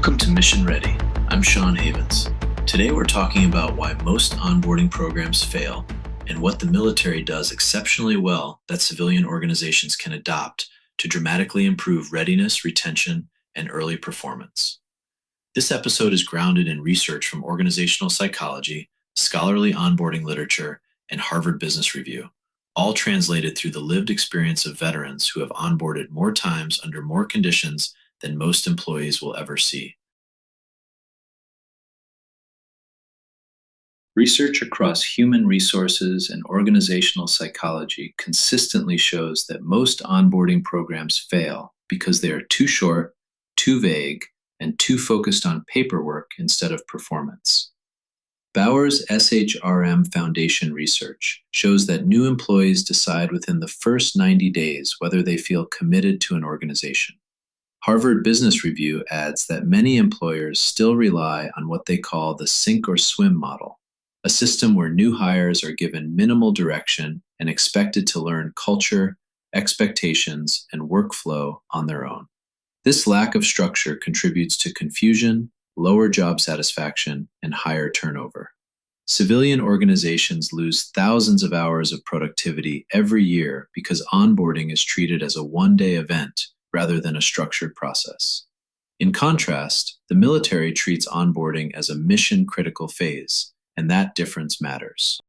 Welcome to Mission Ready. I'm Sean Havens. Today we're talking about why most onboarding programs fail and what the military does exceptionally well that civilian organizations can adopt to dramatically improve readiness, retention, and early performance. This episode is grounded in research from organizational psychology, scholarly onboarding literature, and Harvard Business Review, all translated through the lived experience of veterans who have onboarded more times under more conditions than most employees will ever see. Research across human resources and organizational psychology consistently shows that most onboarding programs fail because they are too short, too vague, and too focused on paperwork instead of performance. Bauer's SHRM Foundation research shows that new employees decide within the first 90 days whether they feel committed to an organization. Harvard Business Review adds that many employers still rely on what they call the sink or swim model, a system where new hires are given minimal direction and expected to learn culture, expectations, and workflow on their own. This lack of structure contributes to confusion, lower job satisfaction, and higher turnover. Civilian organizations lose thousands of hours of productivity every year because onboarding is treated as a one-day event rather than a structured process. In contrast, the military treats onboarding as a mission-critical phase, and that difference matters.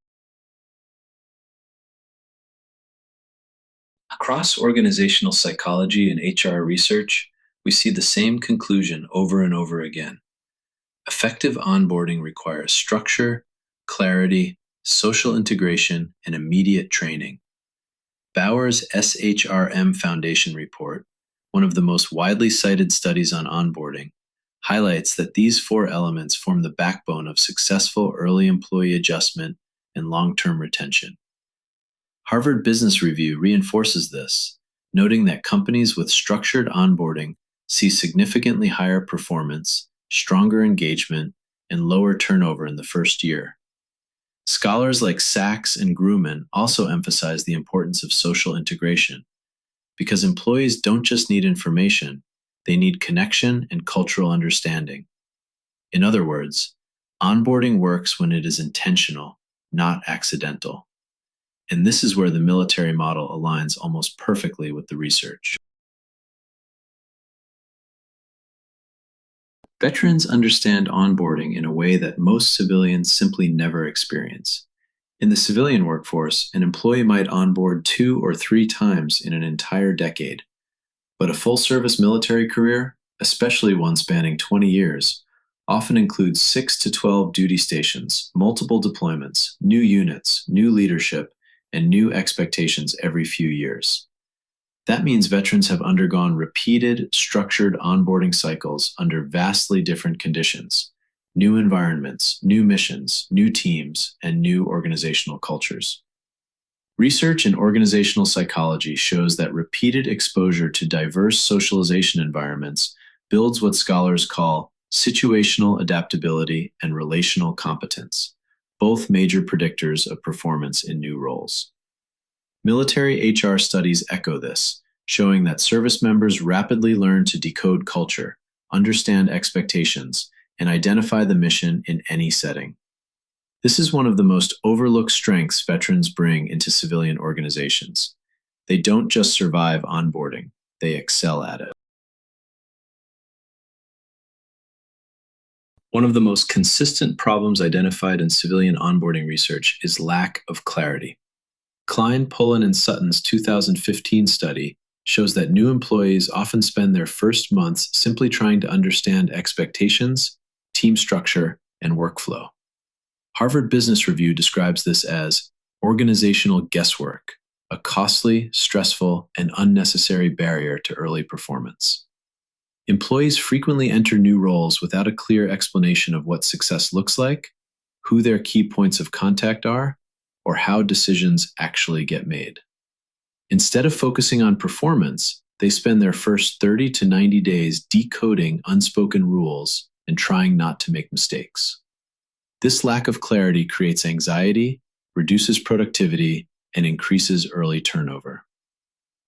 Across organizational psychology and HR research, we see the same conclusion over and over again. Effective onboarding requires structure, clarity, social integration, and immediate training. Bauer's SHRM Foundation report, one of the most widely cited studies on onboarding, highlights that these four elements form the backbone of successful early employee adjustment and long-term retention. Harvard Business Review reinforces this, noting that companies with structured onboarding see significantly higher performance, stronger engagement, and lower turnover in the first year. Scholars like Sachs and Grumman also emphasize the importance of social integration, because employees don't just need information, they need connection and cultural understanding. In other words, onboarding works when it is intentional, not accidental. And this is where the military model aligns almost perfectly with the research. Veterans understand onboarding in a way that most civilians simply never experience. In the civilian workforce, an employee might onboard 2 or 3 times in an entire decade. But a full-service military career, especially one spanning 20 years, often includes 6 to 12 duty stations, multiple deployments, new units, new leadership, and new expectations every few years. That means veterans have undergone repeated, structured onboarding cycles under vastly different conditions, new environments, new missions, new teams, and new organizational cultures. Research in organizational psychology shows that repeated exposure to diverse socialization environments builds what scholars call situational adaptability and relational competence, both major predictors of performance in new roles. Military HR studies echo this, showing that service members rapidly learn to decode culture, understand expectations, and identify the mission in any setting. This is one of the most overlooked strengths veterans bring into civilian organizations. They don't just survive onboarding, they excel at it. One of the most consistent problems identified in civilian onboarding research is lack of clarity. Klein, Pullen, and Sutton's 2015 study shows that new employees often spend their first months simply trying to understand expectations, team structure, and workflow. Harvard Business Review describes this as organizational guesswork, a costly, stressful, and unnecessary barrier to early performance. Employees frequently enter new roles without a clear explanation of what success looks like, who their key points of contact are, or how decisions actually get made. Instead of focusing on performance, they spend their first 30 to 90 days decoding unspoken rules and trying not to make mistakes. This lack of clarity creates anxiety, reduces productivity, and increases early turnover.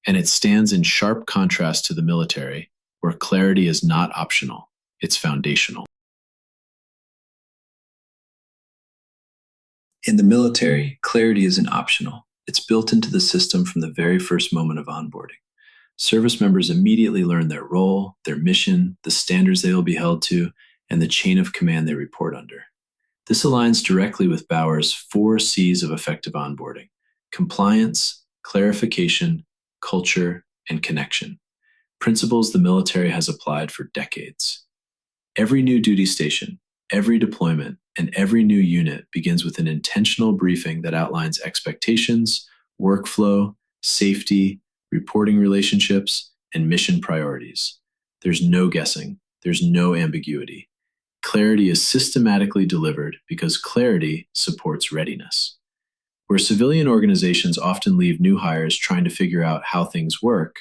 And it stands in sharp contrast to the military, where clarity is not optional. It's foundational. In the military, clarity isn't optional. It's built into the system from the very first moment of onboarding. Service members immediately learn their role, their mission, the standards they will be held to, and the chain of command they report under. This aligns directly with Bauer's 4 C's of effective onboarding: compliance, clarification, culture, and connection, principles the military has applied for decades. Every new duty station, every deployment, and every new unit begins with an intentional briefing that outlines expectations, workflow, safety, reporting relationships, and mission priorities. There's no guessing, there's no ambiguity. Clarity is systematically delivered because clarity supports readiness. Where civilian organizations often leave new hires trying to figure out how things work,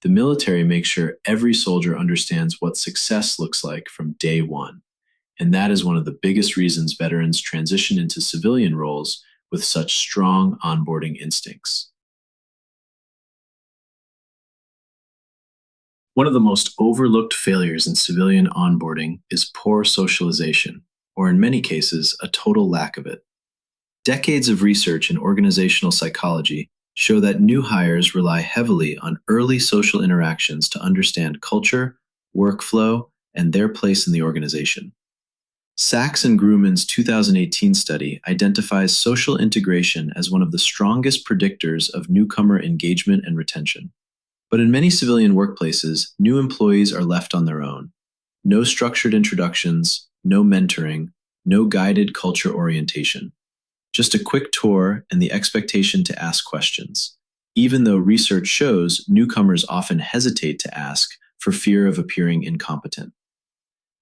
the military makes sure every soldier understands what success looks like from day one. And that is one of the biggest reasons veterans transition into civilian roles with such strong onboarding instincts. One of the most overlooked failures in civilian onboarding is poor socialization, or in many cases, a total lack of it. Decades of research in organizational psychology show that new hires rely heavily on early social interactions to understand culture, workflow, and their place in the organization. Sachs and Grumman's 2018 study identifies social integration as one of the strongest predictors of newcomer engagement and retention. But in many civilian workplaces, new employees are left on their own. No structured introductions, no mentoring, no guided culture orientation. Just a quick tour and the expectation to ask questions, even though research shows newcomers often hesitate to ask for fear of appearing incompetent.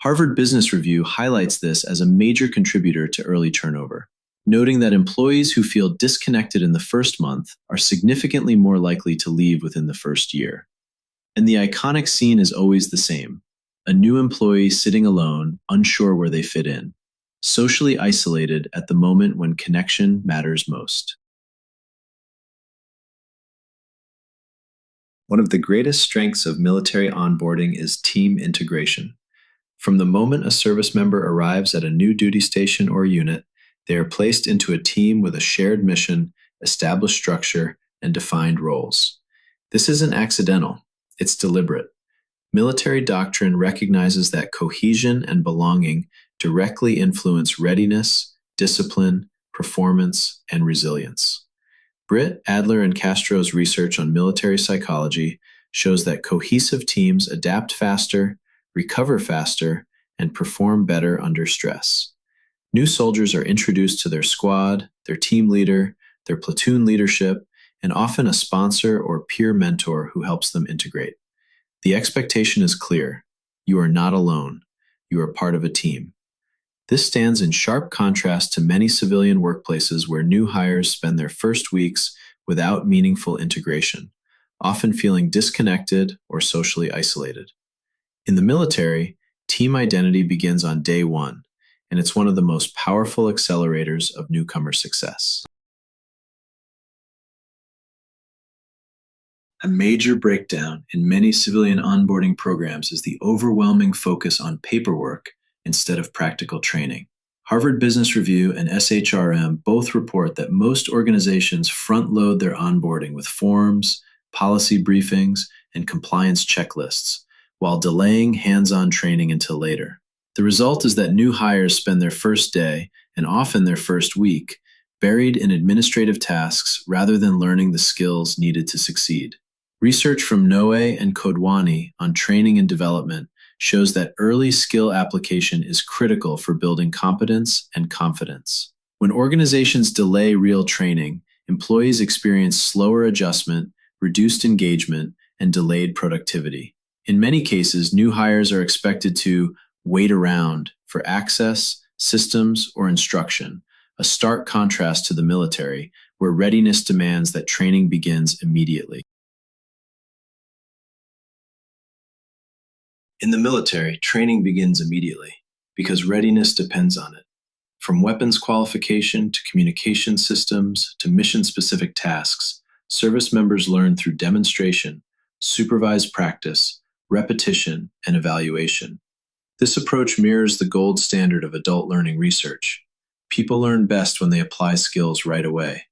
Harvard Business Review highlights this as a major contributor to early turnover, noting that employees who feel disconnected in the first month are significantly more likely to leave within the first year. And the iconic scene is always the same: a new employee sitting alone, unsure where they fit in, socially isolated at the moment when connection matters most. One of the greatest strengths of military onboarding is team integration. From the moment a service member arrives at a new duty station or unit, they are placed into a team with a shared mission, established structure, and defined roles. This isn't accidental, it's deliberate. Military doctrine recognizes that cohesion and belonging directly influence readiness, discipline, performance, and resilience. Britt, Adler, and Castro's research on military psychology shows that cohesive teams adapt faster, recover faster, and perform better under stress. New soldiers are introduced to their squad, their team leader, their platoon leadership, and often a sponsor or peer mentor who helps them integrate. The expectation is clear: you are not alone, you are part of a team. This stands in sharp contrast to many civilian workplaces where new hires spend their first weeks without meaningful integration, often feeling disconnected or socially isolated. In the military, team identity begins on day one, and it's one of the most powerful accelerators of newcomer success. A major breakdown in many civilian onboarding programs is the overwhelming focus on paperwork instead of practical training. Harvard Business Review and SHRM both report that most organizations front-load their onboarding with forms, policy briefings, and compliance checklists, while delaying hands-on training until later. The result is that new hires spend their first day, and often their first week, buried in administrative tasks rather than learning the skills needed to succeed. Research from Noe and Kodwani on training and development shows that early skill application is critical for building competence and confidence. When organizations delay real training, employees experience slower adjustment, reduced engagement, and delayed productivity. In many cases, new hires are expected to wait around for access, systems, or instruction, a stark contrast to the military, where readiness demands that training begins immediately. In the military, training begins immediately because readiness depends on it. From weapons qualification to communication systems to mission-specific tasks, service members learn through demonstration, supervised practice, repetition, and evaluation. This approach mirrors the gold standard of adult learning research. People learn best when they apply skills right away.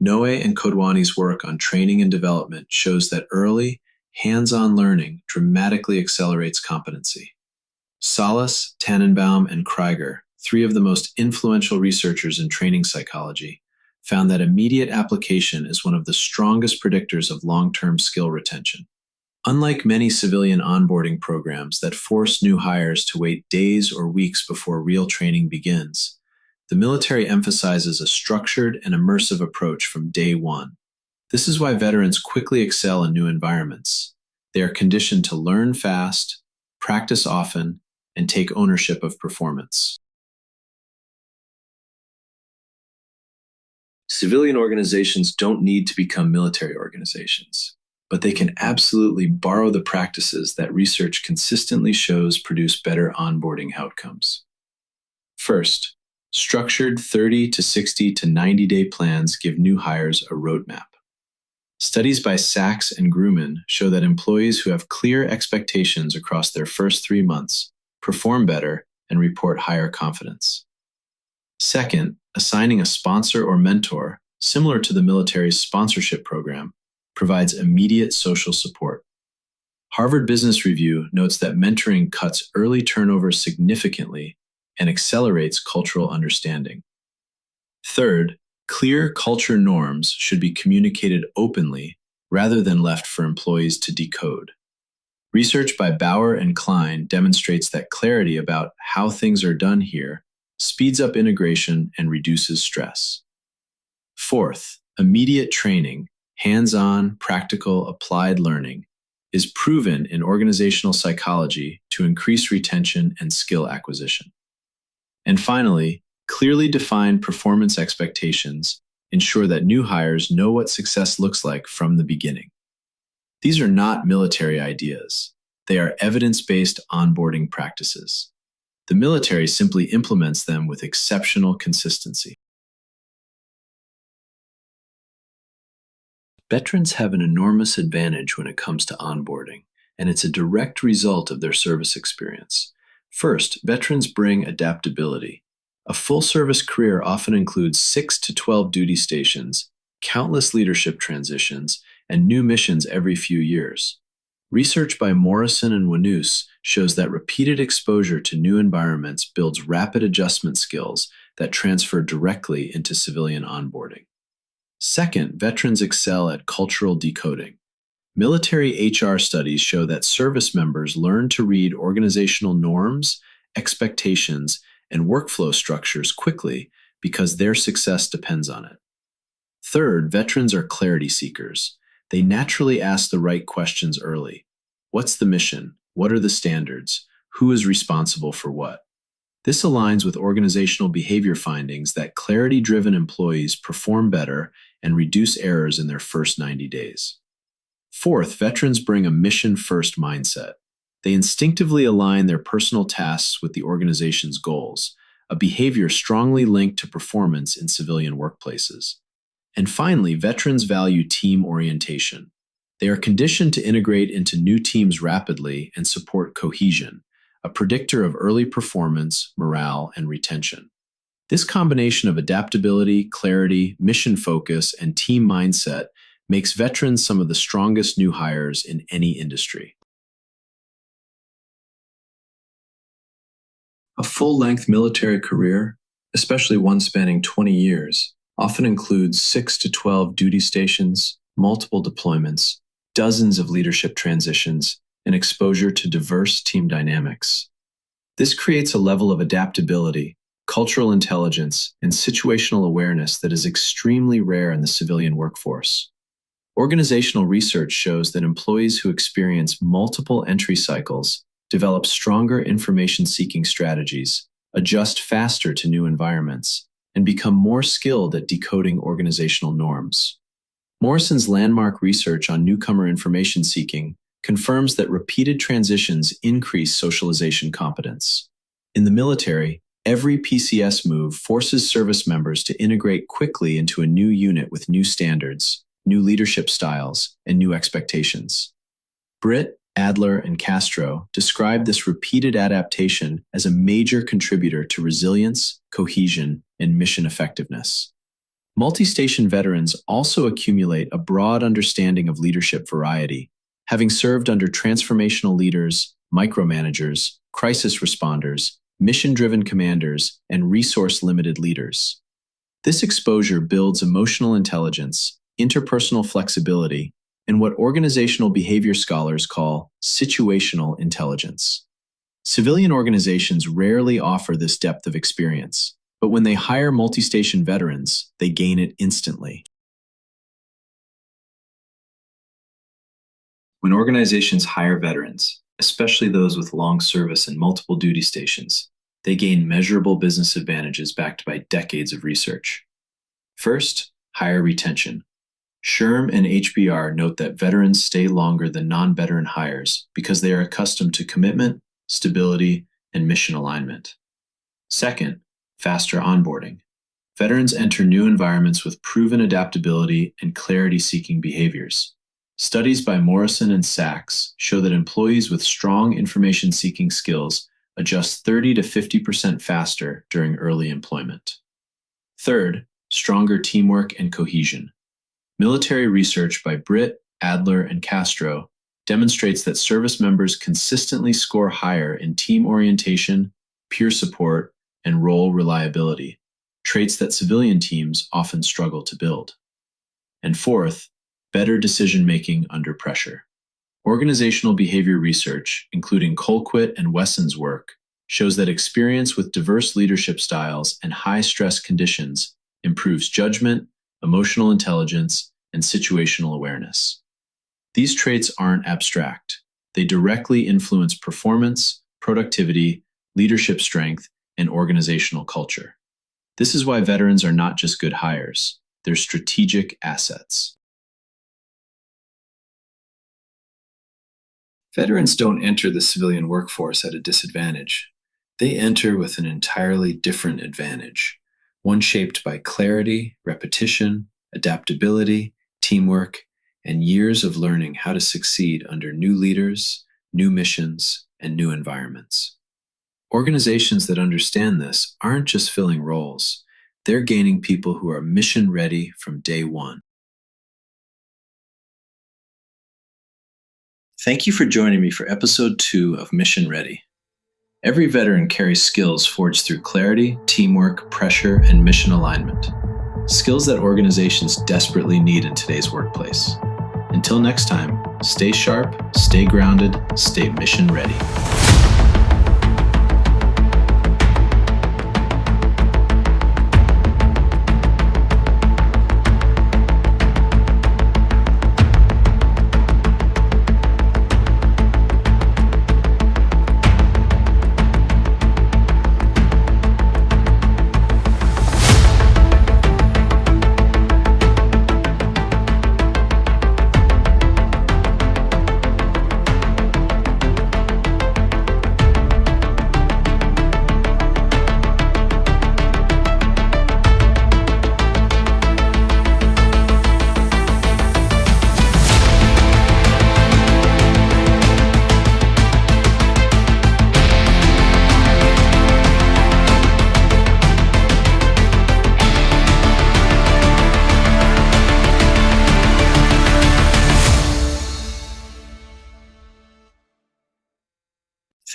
Noe and Kodwani's work on training and development shows that early, hands-on learning dramatically accelerates competency. Salas, Tannenbaum, and Krieger, three of the most influential researchers in training psychology, found that immediate application is one of the strongest predictors of long-term skill retention. Unlike many civilian onboarding programs that force new hires to wait days or weeks before real training begins, the military emphasizes a structured and immersive approach from day one. This is why veterans quickly excel in new environments. They are conditioned to learn fast, practice often, and take ownership of performance. Civilian organizations don't need to become military organizations, but they can absolutely borrow the practices that research consistently shows produce better onboarding outcomes. First, structured 30 to 60 to 90-day plans give new hires a roadmap. Studies by Sachs and Grumman show that employees who have clear expectations across their first 3 months perform better and report higher confidence. Second, assigning a sponsor or mentor, similar to the military's sponsorship program, provides immediate social support. Harvard Business Review notes that mentoring cuts early turnover significantly and accelerates cultural understanding. Third, clear culture norms should be communicated openly rather than left for employees to decode. Research by Bauer and Klein demonstrates that clarity about how things are done here speeds up integration and reduces stress. Fourth, immediate training, hands-on, practical, applied learning, is proven in organizational psychology to increase retention and skill acquisition. And finally, clearly defined performance expectations ensure that new hires know what success looks like from the beginning. These are not military ideas. They are evidence-based onboarding practices. The military simply implements them with exceptional consistency. Veterans have an enormous advantage when it comes to onboarding, and it's a direct result of their service experience. First, veterans bring adaptability. A full-service career often includes 6 to 12 duty stations, countless leadership transitions, and new missions every few years. Research by Morrison and Wanus shows that repeated exposure to new environments builds rapid adjustment skills that transfer directly into civilian onboarding. Second, veterans excel at cultural decoding. Military HR studies show that service members learn to read organizational norms, expectations, and workflow structures quickly because their success depends on it. Third, veterans are clarity seekers. They naturally ask the right questions early. What's the mission? What are the standards? Who is responsible for what? This aligns with organizational behavior findings that clarity-driven employees perform better and reduce errors in their first 90 days. Fourth, veterans bring a mission-first mindset. They instinctively align their personal tasks with the organization's goals, a behavior strongly linked to performance in civilian workplaces. And finally, veterans value team orientation. They are conditioned to integrate into new teams rapidly and support cohesion, a predictor of early performance, morale, and retention. This combination of adaptability, clarity, mission focus, and team mindset makes veterans some of the strongest new hires in any industry. A full-length military career, especially one spanning 20 years, often includes 6 to 12 duty stations, multiple deployments, dozens of leadership transitions, and exposure to diverse team dynamics. This creates a level of adaptability, cultural intelligence, and situational awareness that is extremely rare in the civilian workforce. Organizational research shows that employees who experience multiple entry cycles develop stronger information-seeking strategies, adjust faster to new environments, and become more skilled at decoding organizational norms. Morrison's landmark research on newcomer information seeking confirms that repeated transitions increase socialization competence. In the military, every PCS move forces service members to integrate quickly into a new unit with new standards, new leadership styles, and new expectations. Britt, Adler, and Castro describe this repeated adaptation as a major contributor to resilience, cohesion, and mission effectiveness. Multi-station veterans also accumulate a broad understanding of leadership variety, having served under transformational leaders, micromanagers, crisis responders, mission-driven commanders, and resource-limited leaders. This exposure builds emotional intelligence, interpersonal flexibility, and what organizational behavior scholars call situational intelligence. Civilian organizations rarely offer this depth of experience, but when they hire multi-station veterans, they gain it instantly. When organizations hire veterans, especially those with long service and multiple duty stations, they gain measurable business advantages backed by decades of research. First, higher retention. SHRM and HBR note that veterans stay longer than non-veteran hires because they are accustomed to commitment, stability, and mission alignment. Second, faster onboarding. Veterans enter new environments with proven adaptability and clarity-seeking behaviors. Studies by Morrison and Sachs show that employees with strong information-seeking skills adjust 30 to 50% faster during early employment. Third, stronger teamwork and cohesion. Military research by Britt, Adler, and Castro demonstrates that service members consistently score higher in team orientation, peer support, and role reliability, traits that civilian teams often struggle to build. And fourth, better decision-making under pressure. Organizational behavior research, including Colquitt and Wesson's work, shows that experience with diverse leadership styles and high-stress conditions improves judgment, emotional intelligence, and situational awareness. These traits aren't abstract. They directly influence performance, productivity, leadership strength, and organizational culture. This is why veterans are not just good hires, they're strategic assets. Veterans don't enter the civilian workforce at a disadvantage. They enter with an entirely different advantage, one shaped by clarity, repetition, adaptability, teamwork, and years of learning how to succeed under new leaders, new missions, and new environments. Organizations that understand this aren't just filling roles, they're gaining people who are mission ready from day one. Thank you for joining me for episode 2 of Mission Ready. Every veteran carries skills forged through clarity, teamwork, pressure, and mission alignment. Skills that organizations desperately need in today's workplace. Until next time, stay sharp, stay grounded, stay mission ready.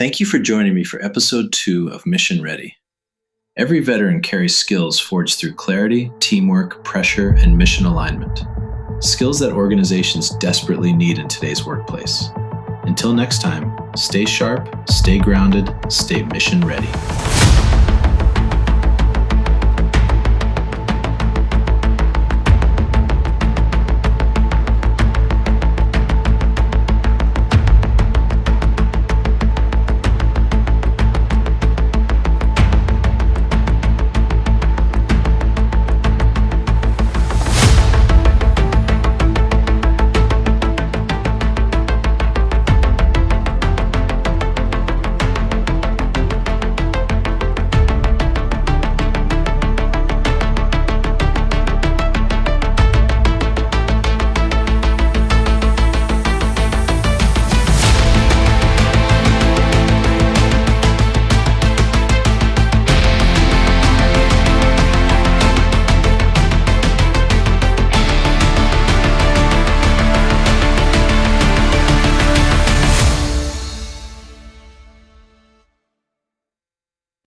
Thank you for joining me for episode 2 of Mission Ready. Every veteran carries skills forged through clarity, teamwork, pressure, and mission alignment. Skills that organizations desperately need in today's workplace. Until next time, stay sharp, stay grounded, stay mission ready.